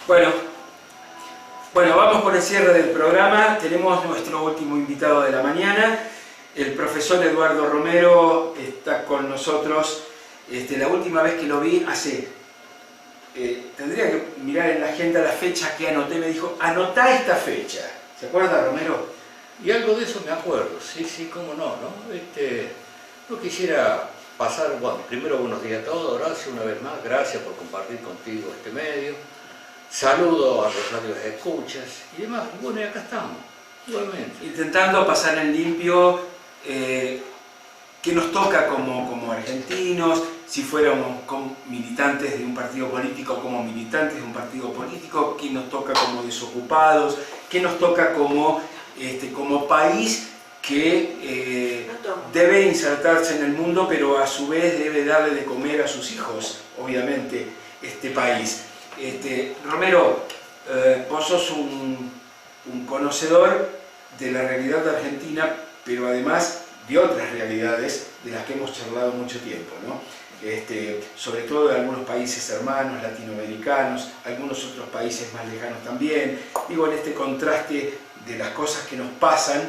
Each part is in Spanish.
Bueno, vamos por el cierre del programa. Tenemos nuestro último invitado de la mañana. El profesor Eduardo Romero está con nosotros. La última vez que lo vi tendría que mirar en la agenda la fecha que anoté. Me dijo, anotá esta fecha. ¿Se acuerda, Romero? Y algo de eso me acuerdo, sí, cómo no, ¿no? No quisiera pasar, bueno, primero buenos días a todos, Horacio, una vez más, gracias por compartir contigo este medio. Saludo a los radios escuchas y demás, bueno, y acá estamos, igualmente. Intentando pasar en limpio qué nos toca como argentinos, si fuéramos militantes de un partido político, como militantes de un partido político, qué nos toca como desocupados, qué nos toca como país que debe insertarse en el mundo, pero a su vez debe darle de comer a sus hijos, obviamente, este país. Romero, vos sos un conocedor de la realidad de Argentina, pero además de otras realidades de las que hemos charlado mucho tiempo, ¿no? Sobre todo de algunos países hermanos, latinoamericanos, algunos otros países más lejanos también. Digo, en este contraste de las cosas que nos pasan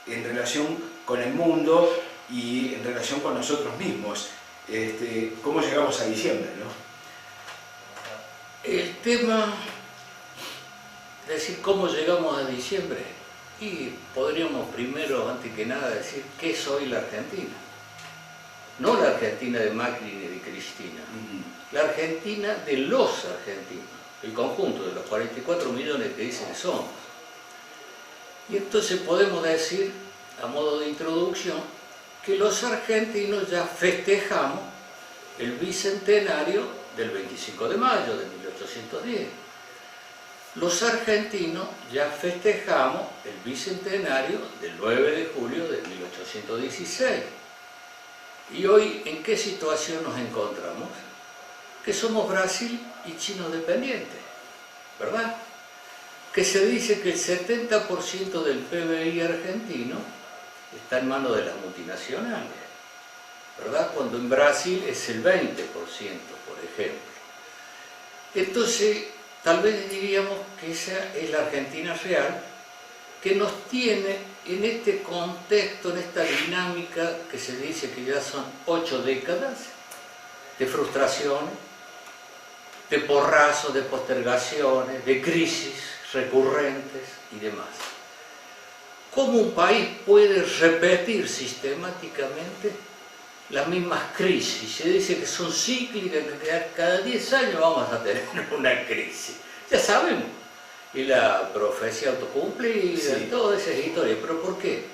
en relación con el mundo y en relación con nosotros mismos. ¿Cómo llegamos a diciembre, no? El tema, es decir, cómo llegamos a diciembre, y podríamos primero, antes que nada, decir qué es hoy la Argentina. No la Argentina de Macri ni de Cristina, la Argentina de los argentinos, el conjunto de los 44 millones que dicen que somos. Y entonces podemos decir, a modo de introducción, que los argentinos ya festejamos el bicentenario del 25 de mayo de 1810. Los argentinos ya festejamos el bicentenario del 9 de julio de 1816. Y hoy, ¿en qué situación nos encontramos? Que somos Brasil y China dependientes, ¿verdad? Que se dice que el 70% del PBI argentino está en manos de las multinacionales, ¿verdad? Cuando en Brasil es el 20%, por ejemplo. Entonces, tal vez diríamos que esa es la Argentina real, que nos tiene en este contexto, en esta dinámica que se dice que ya son 8 décadas de frustraciones, de porrazos, de postergaciones, de crisis recurrentes y demás. ¿Cómo un país puede repetir sistemáticamente las mismas crisis? Se dice que son cíclicas, que cada 10 años vamos a tener una crisis. Ya sabemos. Y la profecía autocumplida, sí, todas esas historias. ¿Pero por qué?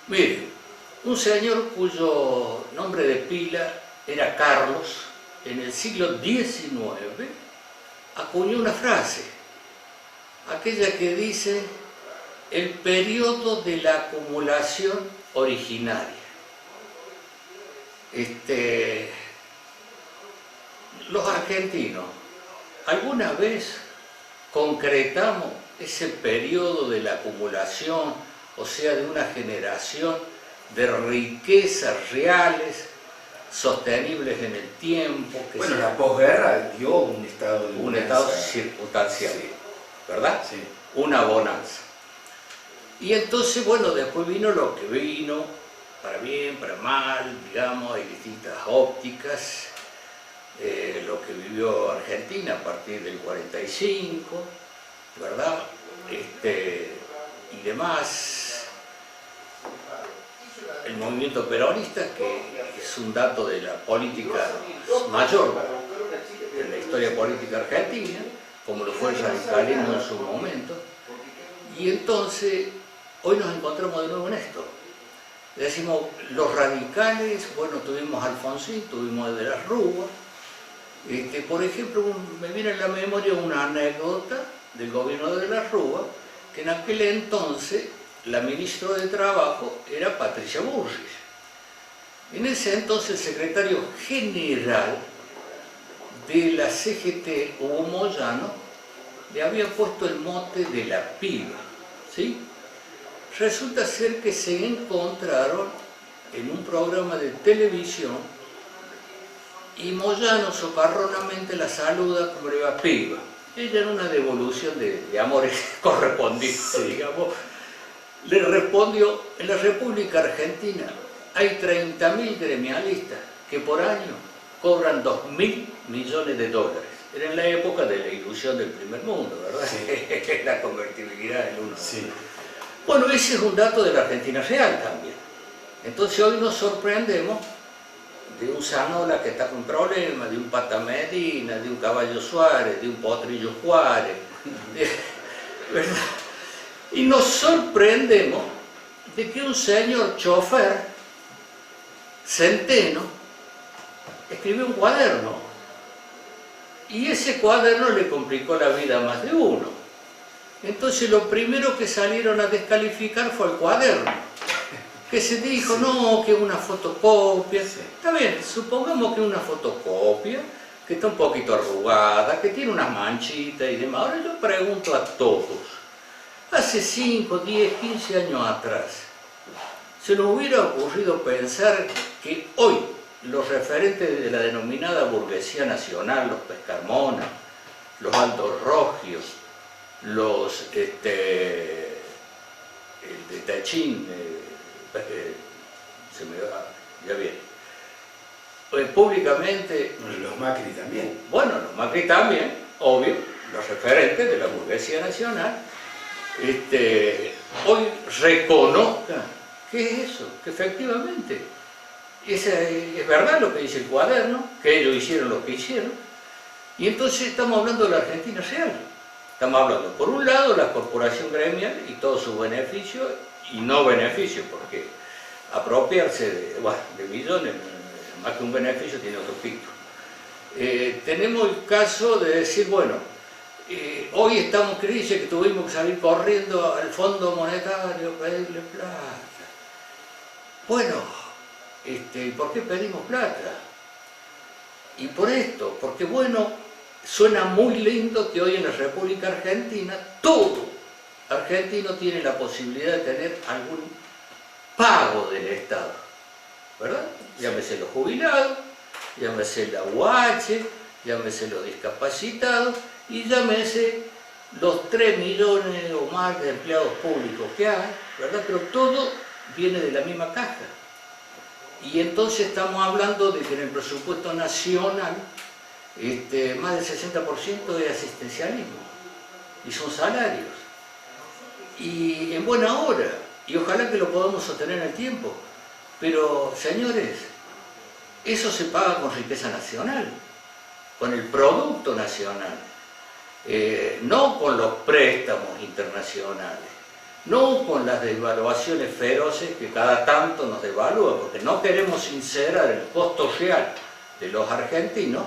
Mire, un señor cuyo nombre de pila era Carlos, en el siglo XIX, acuñó una frase, aquella que dice el periodo de la acumulación originaria. Los argentinos, ¿alguna vez concretamos ese periodo de la acumulación, o sea, de una generación de riquezas reales, sostenibles en el tiempo? Bueno, la posguerra dio un estado de bonanza. Un estado circunstancial, sí, ¿verdad? Sí. Una bonanza. Y entonces, bueno, después vino lo que vino, para bien, para mal, digamos, hay distintas ópticas. Lo que vivió Argentina a partir del 45, ¿verdad? Y demás. El movimiento peronista, que es un dato de la política mayor de la historia política argentina, como lo fue el radicalismo en su momento. Y entonces, hoy nos encontramos de nuevo en esto. Decimos, los radicales, bueno, tuvimos a Alfonsín, tuvimos a De la Rúa. Por ejemplo, me viene a la memoria una anécdota del gobierno de la Rúa, que en aquel entonces la ministra de Trabajo era Patricia Bullrich. En ese entonces el secretario general de la CGT, Hugo Moyano, le había puesto el mote de la piba, ¿sí? Resulta ser que se encontraron en un programa de televisión y Moyano socarronamente la saluda como le va piba. ella en una devolución de amores correspondidos, Sí. digamos, le respondió: en la República Argentina hay 30.000 gremialistas que por año cobran 2.000 millones de dólares. Era en la época de la ilusión del primer mundo, ¿verdad? Sí. La convertibilidad del uno. Sí. Bueno, ese es un dato de la Argentina real también. Entonces hoy nos sorprendemos de un Zanola que está con problemas, de un Pata Medina, de un Caballo Suárez, de un Potrillo Juárez, ¿verdad? Y nos sorprendemos de que un señor chofer, Centeno, escribió un cuaderno. Y ese cuaderno le complicó la vida a más de uno. Entonces lo primero que salieron a descalificar fue el cuaderno. Que se dijo, sí, no, que una fotocopia. Sí. Está bien, supongamos que una fotocopia, que está un poquito arrugada, que tiene unas manchitas y demás. Ahora yo pregunto a todos, hace 5, 10, 15 años atrás, ¿se nos hubiera ocurrido pensar que hoy los referentes de la denominada burguesía nacional, los Pescarmona, los Aldo Rogios, los el de Tachín, se me va, ya viene, públicamente... Los Macri también. Bueno, los Macri también, obvio, los referentes de la burguesía nacional, hoy reconozcan qué es eso, que efectivamente es verdad lo que dice el cuaderno, que ellos hicieron lo que hicieron, y entonces estamos hablando de la Argentina real. Estamos hablando, por un lado, de la corporación gremial y todos sus beneficios y no beneficios, porque apropiarse de millones, más que un beneficio, tiene otro pico. Tenemos el caso de decir, bueno, hoy estamos en crisis, que tuvimos que salir corriendo al Fondo Monetario, pedirle plata. Bueno, ¿por qué pedimos plata? Y por esto, porque bueno, suena muy lindo que hoy en la República Argentina todo argentino tiene la posibilidad de tener algún pago del Estado, ¿verdad? Llámese los jubilados, llámese la UH, llámese los discapacitados y llámese los 3 millones o más de empleados públicos que hay, ¿verdad? Pero todo viene de la misma caja. Y entonces estamos hablando de que en el presupuesto nacional más del 60% es asistencialismo y son salarios. Y en buena hora, y ojalá que lo podamos sostener en el tiempo. Pero, señores, eso se paga con riqueza nacional, con el producto nacional, no con los préstamos internacionales, no con las devaluaciones feroces que cada tanto nos devalúan, porque no queremos sincerar el costo real de los argentinos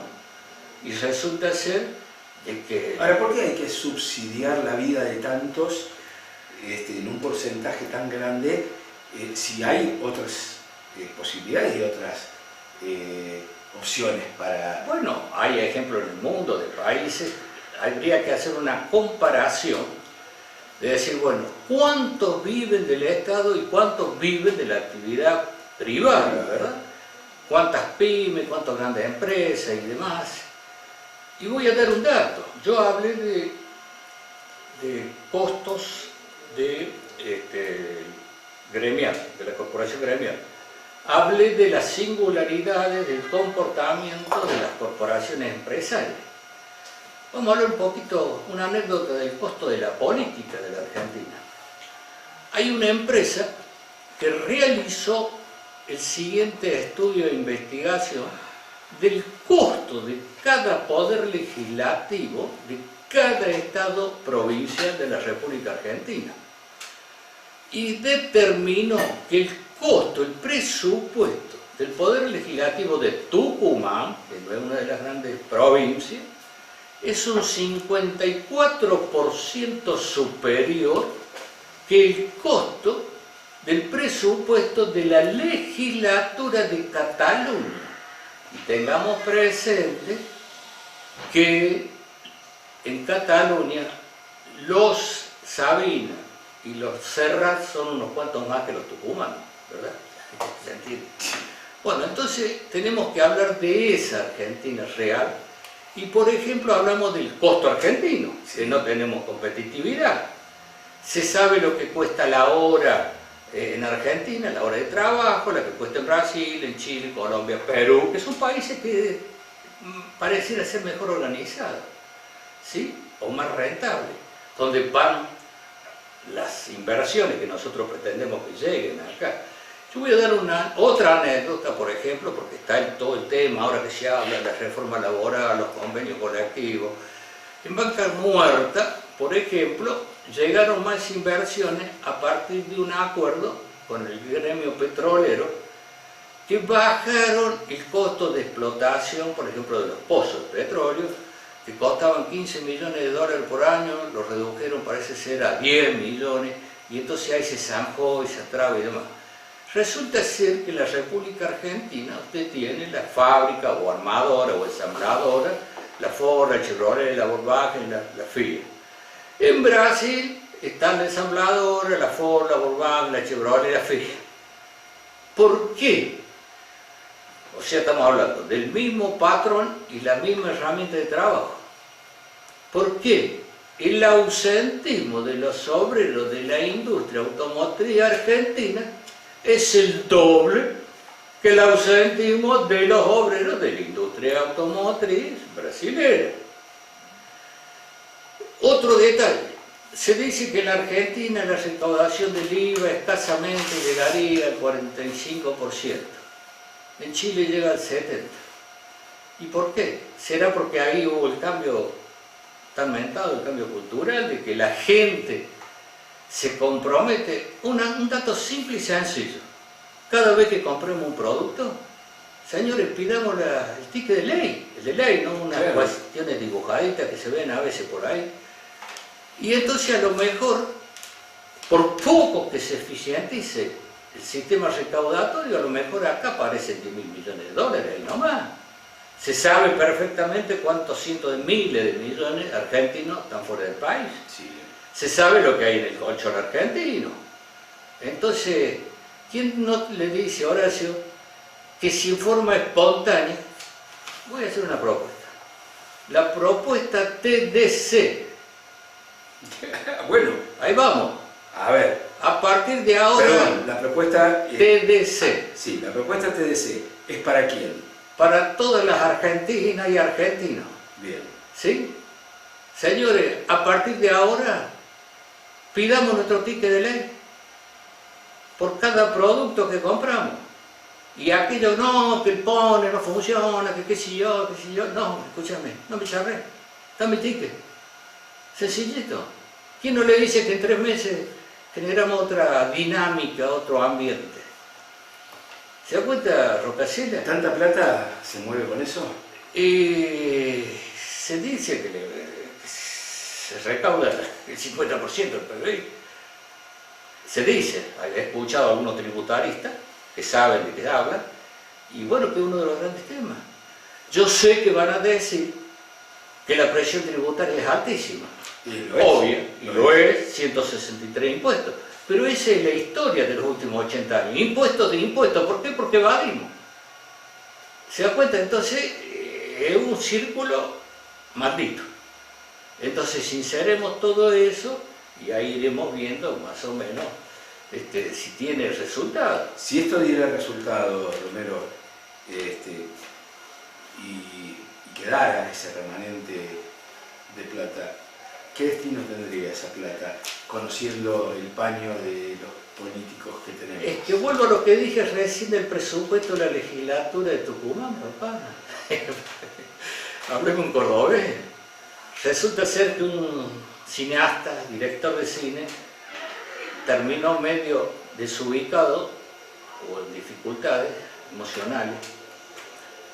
y resulta ser de que... Ahora, ¿por qué hay que subsidiar la vida de tantos en un porcentaje tan grande si hay otras posibilidades y otras opciones para... Bueno, hay ejemplos en el mundo de países, habría que hacer una comparación de decir, bueno, ¿cuántos viven del Estado y cuántos viven de la actividad privada, verdad? ¿Cuántas pymes, cuántas grandes empresas y demás? Y voy a dar un dato. Yo hablé de costos de gremial, de la corporación gremial. Hablé de las singularidades del comportamiento de las corporaciones empresariales. Vamos a hablar un poquito, una anécdota del costo de la política de la Argentina. Hay una empresa que realizó el siguiente estudio de investigación del costo de cada poder legislativo de cada estado provincial de la República Argentina. Y determinó que el costo, el presupuesto del poder legislativo de Tucumán, que no es una de las grandes provincias, es un 54% superior que el costo del presupuesto de la legislatura de Cataluña. Y tengamos presente que en Cataluña los Sabina y los Serrat son unos cuantos más que los tucumanos, ¿verdad? ¿Se entiende? Bueno, entonces tenemos que hablar de esa Argentina real Y por ejemplo hablamos del costo argentino, que no tenemos competitividad. Se sabe lo que cuesta la hora en Argentina, la hora de trabajo, la que cuesta en Brasil, en Chile, Colombia, Perú, que son países que pareciera ser mejor organizados, ¿sí? O más rentables, donde van las inversiones que nosotros pretendemos que lleguen acá. Yo voy a dar otra anécdota, por ejemplo, porque está en todo el tema, ahora que se habla de la reforma laboral, los convenios colectivos. En Vaca Muerta, por ejemplo, llegaron más inversiones a partir de un acuerdo con el gremio petrolero que bajaron el costo de explotación, por ejemplo, de los pozos de petróleo, que costaban 15 millones de dólares por año, lo redujeron, parece ser, a 10 millones, y entonces ahí se zanjó y se atraba y demás. Resulta ser que en la República Argentina usted tiene la fábrica o armadora o ensambladora, la Ford, la Chevrolet, la Volkswagen, la Fiat. En Brasil está la ensambladora, la Ford, la Volkswagen, la Chevrolet, la Fiat. ¿Por qué? O sea, estamos hablando del mismo patrón y la misma herramienta de trabajo. ¿Por qué? El ausentismo de los obreros de la industria automotriz argentina es el doble que el ausentismo de los obreros de la industria automotriz brasileña. Otro detalle, se dice que en la Argentina la recaudación del IVA escasamente llegaría al 45%, en Chile llega al 70%. ¿Y por qué? ¿Será porque ahí hubo el cambio tan mentado, el cambio cultural, de que la gente se compromete? Un dato simple y sencillo. Cada vez que compremos un producto, señores, pidamos el ticket de ley, el de ley, no unas cuestiones dibujaditas que se ven a veces por ahí. Y entonces a lo mejor, por poco que se eficientice el sistema recaudatorio, a lo mejor acá aparecen 10.000 millones de dólares, y no más. Se sabe perfectamente cuántos cientos de miles de millones argentinos están fuera del país. Sí. Se sabe lo que hay en el colchón argentino. Entonces, ¿quién no le dice a Horacio que si en forma espontánea, voy a hacer una propuesta? La propuesta TDC. Bueno, Ahí vamos. a ver. A partir de ahora, Perdón, la propuesta... TDC. Sí, la propuesta TDC. ¿Es para quién? Para todas las argentinas y argentinos. Bien. ¿Sí? Señores, a partir de ahora, pidamos nuestro ticket de ley por cada producto que compramos. Y aquello, no, que el pone no funciona, que qué sé yo, no, escúchame, no me charré, dame el ticket. Sencillito. ¿Quién no le dice que en 3 meses generamos otra dinámica, otro ambiente? ¿Se da cuenta, Rocasella? ¿Tanta plata se mueve con eso? Se dice que se recauda el 50% del PBI. Se dice, he escuchado a algunos tributaristas que saben de qué hablan, y bueno, que es uno de los grandes temas. Yo sé que van a decir que la presión tributaria es altísima. Obvio, y lo es, 163 impuestos. Pero esa es la historia de los últimos 80 años. Impuestos de impuestos. ¿Por qué? Porque evadimos. ¿Se da cuenta? Entonces, es un círculo maldito. Entonces, sinceremos todo eso y ahí iremos viendo más o menos si tiene resultado. Si esto diera resultado, Romero, y quedara ese remanente de plata, ¿qué destino tendría esa plata, conociendo el paño de los políticos que tenemos? Es que vuelvo a lo que dije recién del presupuesto de la legislatura de Tucumán, papá. Hablé con cordobés. Resulta ser que un cineasta, director de cine, terminó medio desubicado o en dificultades emocionales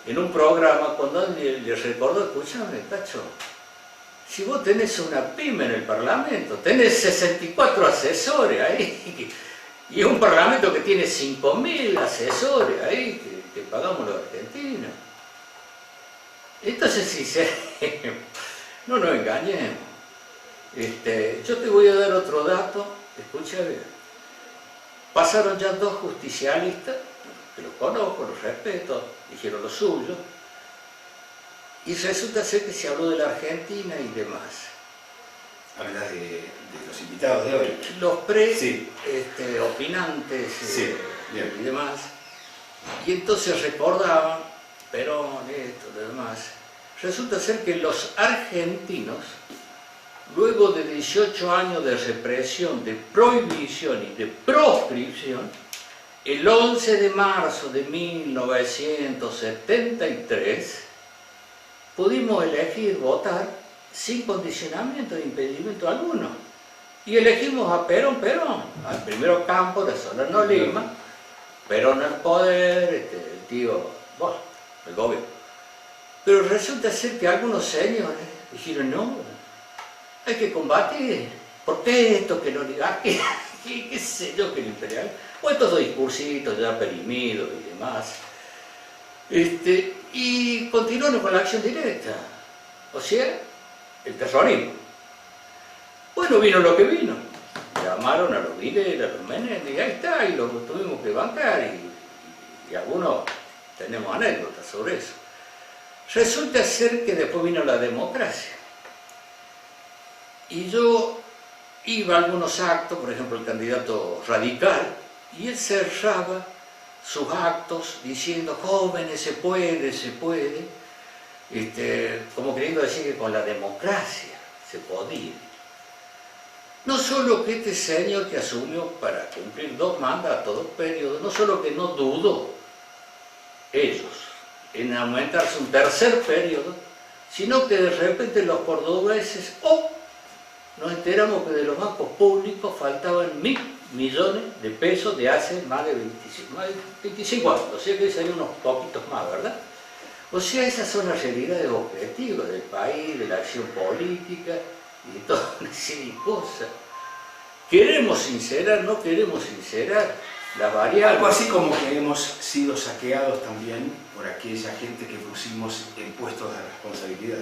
en un programa cuando alguien le recordó, escúchame, Cacho, si vos tenés una pyme en el Parlamento, tenés 64 asesores ahí, y es un Parlamento que tiene 5.000 asesores ahí, que pagamos los argentinos. Entonces, no nos engañemos. Yo te voy a dar otro dato, escucha bien. Pasaron ya 2 justicialistas, que los conozco, los respeto, dijeron lo suyo, Y resulta ser que se habló de la Argentina y demás. Hablas de los invitados de hoy. Los Sí. opinantes Sí, bien. y demás. Y entonces recordaban, Perón, esto, lo demás. Resulta ser que los argentinos, luego de 18 años de represión, de prohibición y de proscripción, el 11 de marzo de 1973 pudimos elegir votar sin condicionamiento de impedimento alguno. Y elegimos a Perón, al primero campo de Solano Lima, Perón al poder, el tío, bueno, el gobierno. Pero resulta ser que algunos señores dijeron, no, hay que combatir, porque esto, que la oligarquía, qué sé yo, que el imperial, o estos dos discursitos ya perimidos y demás. Y continuaron con la acción directa, o sea, el terrorismo. Bueno, vino lo que vino. Llamaron a los Videla, a los Menéndez, y ahí está, y lo tuvimos que bancar, y algunos tenemos anécdotas sobre eso. Resulta ser que después vino la democracia. Y yo iba a algunos actos, por ejemplo el candidato radical, y él cerraba sus actos diciendo, jóvenes, se puede, como queriendo decir que con la democracia se podía. No solo que este señor que asumió para cumplir 2 mandatos, 2 periodos, no solo que no dudó ellos en aumentarse un 3er periodo, sino que de repente los cordobeses, nos enteramos que de los bancos públicos faltaban 1.000 millones de pesos de hace más de 25 años, o sea que serían unos poquitos más, ¿verdad? O sea, esas son las realidades objetivas del país, de la acción política y de toda una serie de cosas. ¿Queremos sincerar? ¿No queremos sincerar? Las variables. Algo así como que hemos sido saqueados también por aquella gente que pusimos en puestos de responsabilidad.